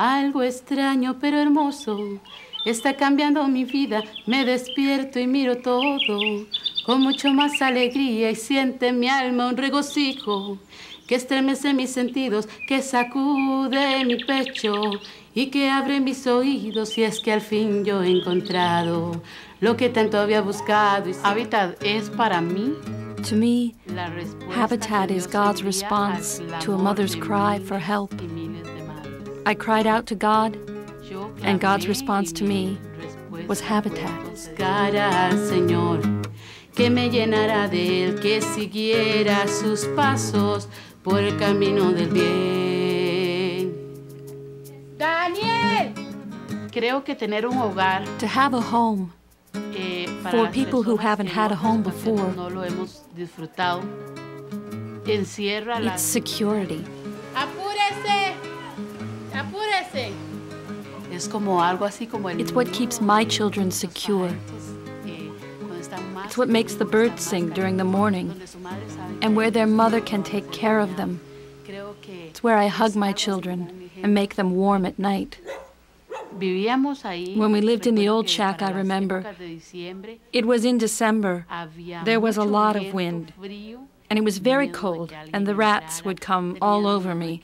Algo extraño pero hermoso está cambiando mi vida. Me despierto y miro todo con mucho más alegría y siente en mi alma un regocijo que estremece mis sentidos, que sacude mi pecho y que abre mis oídos. Y es que al fin yo he encontrado lo que tanto había buscado. Hábitat es para mí. To me, habitat is God's response to a mother's cry for help. I cried out to God, and God's response to me was habitat. Al Señor, que me llenara de él, que siguiera sus pasos por el camino del bien. Daniel, creo que tener un hogar. To have a home. For people who haven't had a home before, it's security. ¡Apúrese! ¡Apúrese! Es como algo así como el It's what keeps my children secure. It's what makes the birds sing during the morning, and where their mother can take care of them. It's where I hug my children and make them warm at night. When we lived in the old shack, I remember, it was in December. There was a lot of wind, and it was very cold, and the rats would come all over me.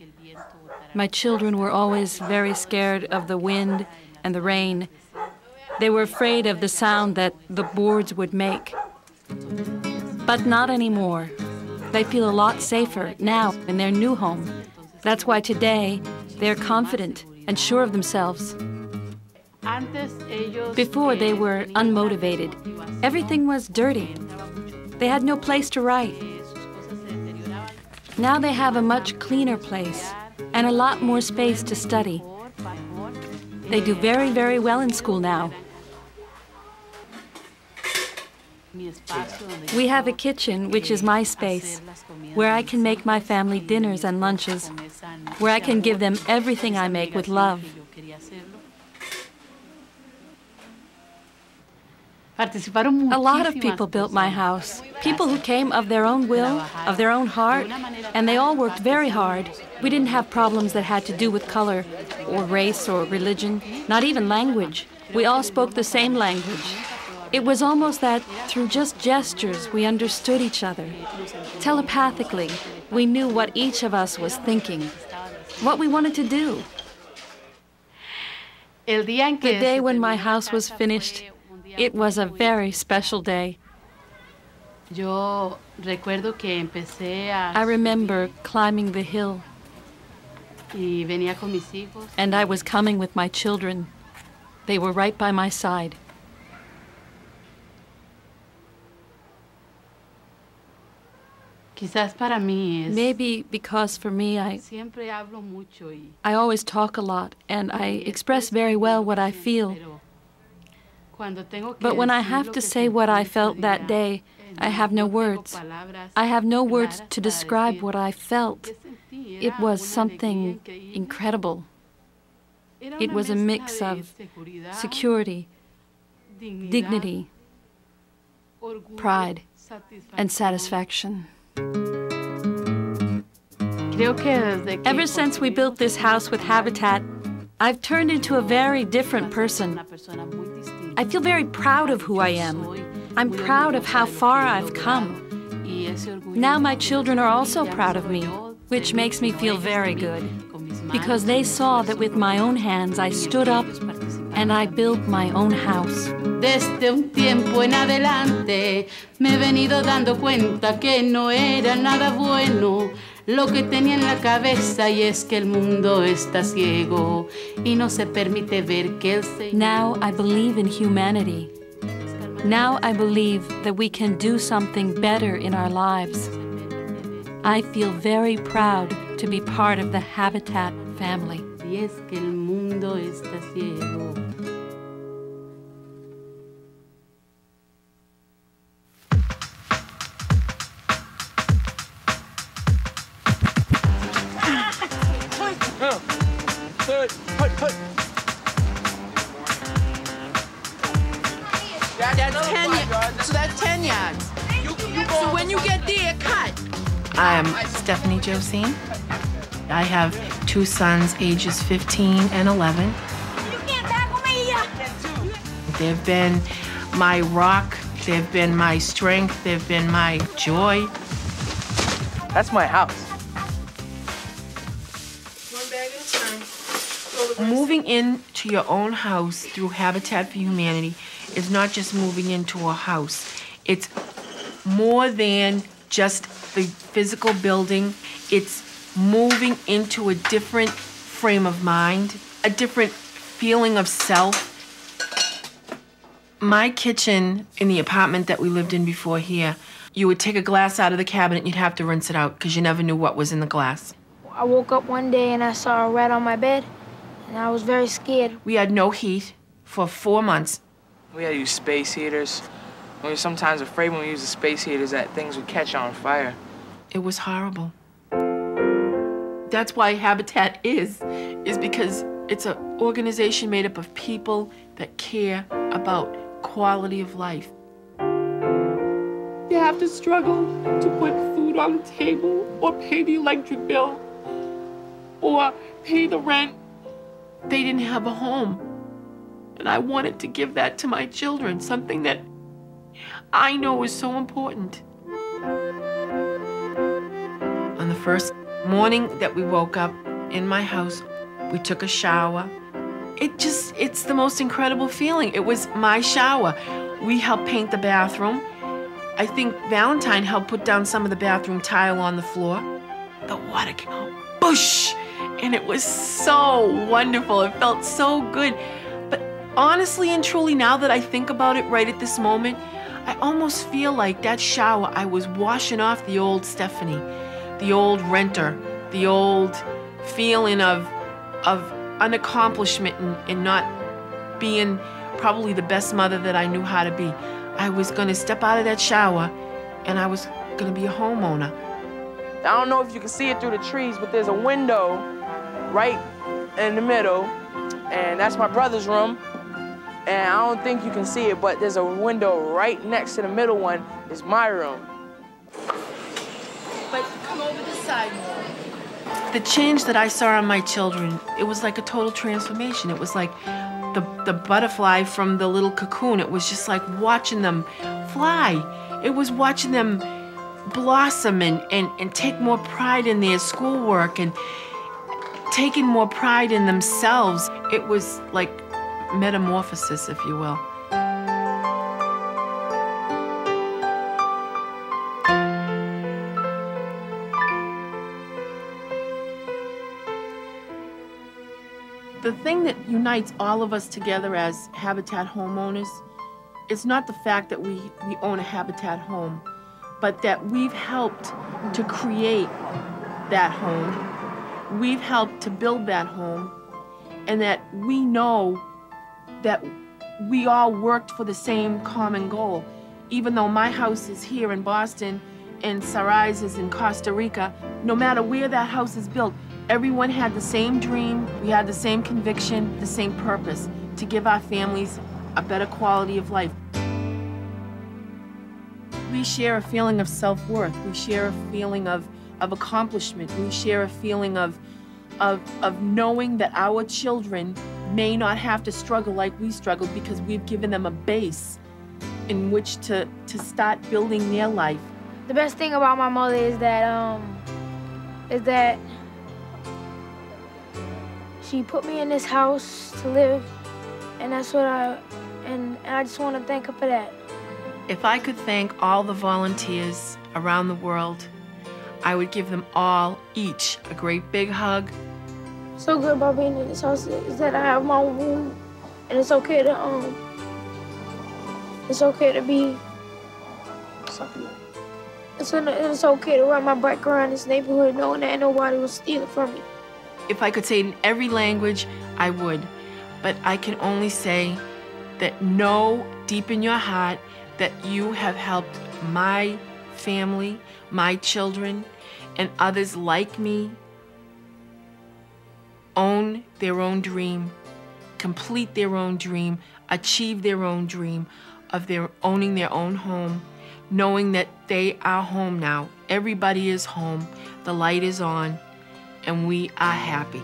My children were always very scared of the wind and the rain. They were afraid of the sound that the boards would make. But not anymore. They feel a lot safer now in their new home. That's why today they're confident and sure of themselves. Before, they were unmotivated. Everything was dirty. They had no place to write. Now they have a much cleaner place and a lot more space to study. They do very, very well in school now. We have a kitchen, which is my space, where I can make my family dinners and lunches, where I can give them everything I make with love. A lot of people built my house. People who came of their own will, of their own heart, and they all worked very hard. We didn't have problems that had to do with color, or race, or religion, not even language. We all spoke the same language. It was almost that through just gestures we understood each other. Telepathically, we knew what each of us was thinking, what we wanted to do. The day when my house was finished, it was a very special day. I remember climbing the hill, and I was coming with my children. They were right by my side. Maybe because for me, I always talk a lot, and I express very well what I feel. But when I have to say what I felt that day, I have no words. I have no words to describe what I felt. It was something incredible. It was a mix of security, dignity, pride, and satisfaction. Ever since we built this house with Habitat, I've turned into a very different person. I feel very proud of who I am. I'm proud of how far I've come. Now my children are also proud of me, which makes me feel very good, because they saw that with my own hands I stood up and I built my own house. Desde un tiempo en adelante me he venido dando cuenta que no era nada bueno lo que tenía en la cabeza, y es que el mundo está ciego y no se permite ver que el Señor. Now I believe in humanity. Now I believe that we can do something better in our lives. I feel very proud to be part of the Habitat family. Y es que el mundo está ciego. That's 10 yards. So that's 10 yards. So when you get there, cut. I'm Stephanie Josine. I have 2 sons, ages 15 and 11. You can't tackle me! They've been my rock, they've been my strength, they've been my joy. That's my house. Moving into your own house through Habitat for Humanity is not just moving into a house. It's more than just the physical building. It's moving into a different frame of mind, a different feeling of self. My kitchen in the apartment that we lived in before here, you would take a glass out of the cabinet and you'd have to rinse it out because you never knew what was in the glass. I woke up one day and I saw a rat on my bed, and I was very scared. We had no heat for 4 months. We had to use space heaters. We were sometimes afraid when we used the space heaters that things would catch on fire. It was horrible. That's why Habitat is because it's an organization made up of people that care about quality of life. You have to struggle to put food on the table or pay the electric bill or pay the rent. They didn't have a home. And I wanted to give that to my children, something that I know is so important. On the first morning that we woke up in my house, we took a shower. It's the most incredible feeling. It was my shower. We helped paint the bathroom. I think Valentine helped put down some of the bathroom tile on the floor. The water came out, boosh! And it was so wonderful. It felt so good. But honestly and truly, now that I think about it right at this moment, I almost feel like that shower, I was washing off the old Stephanie, the old renter, the old feeling of unaccomplishment and not being probably the best mother that I knew how to be. I was gonna step out of that shower and I was gonna be a homeowner. I don't know if you can see it through the trees, but there's a window right in the middle, and that's my brother's room. And I don't think you can see it, but there's a window right next to the middle one is my room. But come over this side more. The change that I saw on my children, it was like a total transformation. It was like the butterfly from the little cocoon. It was just like watching them fly. It was watching them blossom and take more pride in their schoolwork and taking more pride in themselves. It was like metamorphosis, if you will. The thing that unites all of us together as Habitat homeowners is not the fact that we own a Habitat home, but that we've helped to create that home. We've helped to build that home, and that we know that we all worked for the same common goal. Even though my house is here in Boston and Sarai's is in Costa Rica, no matter where that house is built, everyone had the same dream, we had the same conviction, the same purpose, to give our families a better quality of life. We share a feeling of self-worth. We share a feeling of accomplishment. We share a feeling of knowing that our children may not have to struggle like we struggled because we've given them a base in which to start building their life. The best thing about my mother is that she put me in this house to live, and that's what I just want to thank her for that. If I could thank all the volunteers around the world, I would give them all, each, a great big hug. So good about being in this house is that I have my own room, and it's okay to be. It's okay to ride my bike around this neighborhood knowing that nobody will steal it from me. If I could say it in every language, I would. But I can only say that know deep in your heart that you have helped my family, my children, and others like me own their own dream, complete their own dream, achieve their own dream of owning their own home, knowing that they are home now. Everybody is home. The light is on. and we are happy.